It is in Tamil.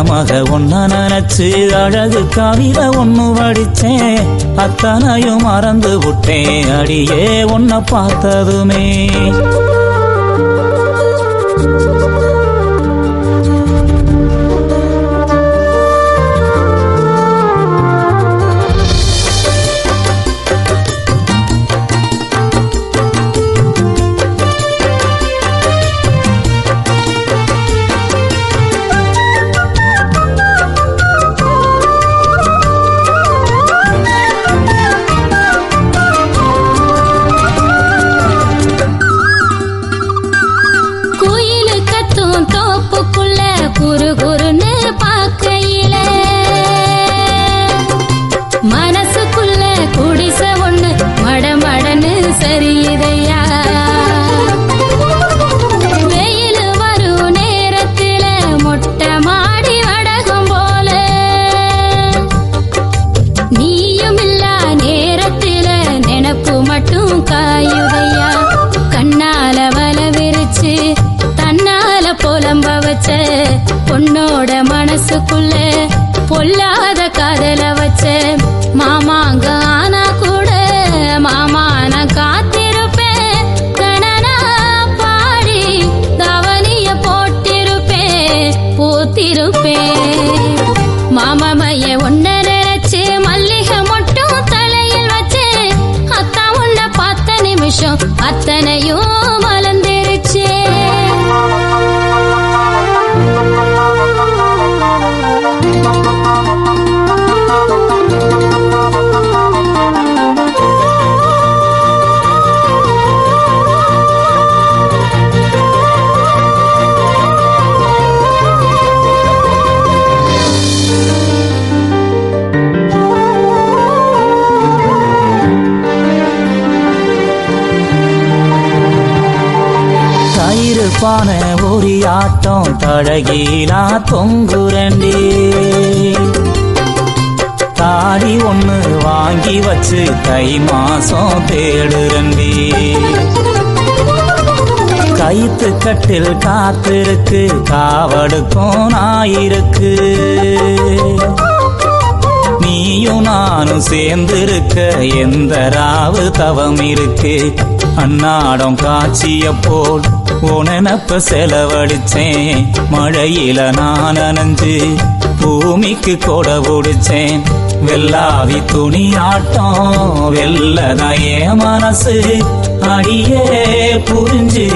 மக ஒன்ன நினைச்சு அழகு கவிதை ஒண்ணு வடிச்சேன், அத்தனையும் மறந்து விட்டேன் அடியே உன்னை பார்த்ததுமே. மனசுக்குள்ள குடிச ஒண்ணு மடமடன்னு சரியுதையா. வெயில் வரும் நேரத்தில மொட்டை மாடி வடகம் போல, நீயும் இல்லா நேரத்தில நினப்பு மட்டும் காயுதையா. கண்ணால வல விரிச்சு தன்னால புலம்ப வச்ச பொண்ணோட மனசுக்குள்ள பொல்லாத காதல வச்ச மாமாங்க ஆனா கூட மாமா நான் காத்திருப்பேன். கணனா பாடி தவனிய போட்டிருப்பேன் பூத்திருப்பேன். மாமாமைய ஒன்ன நினைச்சு மல்லிகை மட்டும் தலையில் வச்சு அத்தா உன்னை பார்த்த நிமிஷம் அத்தனையும் மலர்ந்துருச்சு. பான ஒரு ஆட்டம் தழகிலா தொங்குரண்டி, தாடி ஒண்ணு வாங்கி வச்சு தை மாசம் தேடுரண்டி. கைத்து கட்டில் காத்திருக்கு காவடுக்கும் நாயிருக்கு, நீயும் நானும் சேர்ந்திருக்க எந்த ராவு தவம் இருக்கு. அன்னாடம் காட்சிய போல் உனப்ப செலவழிச்சேன், மழையில நான் நனைஞ்சு பூமிக்கு கொடை பிடிச்சேன். வெள்ளாவி துணி ஆட்டம் வெள்ளதான் என் மனசு அடியே புரிஞ்சு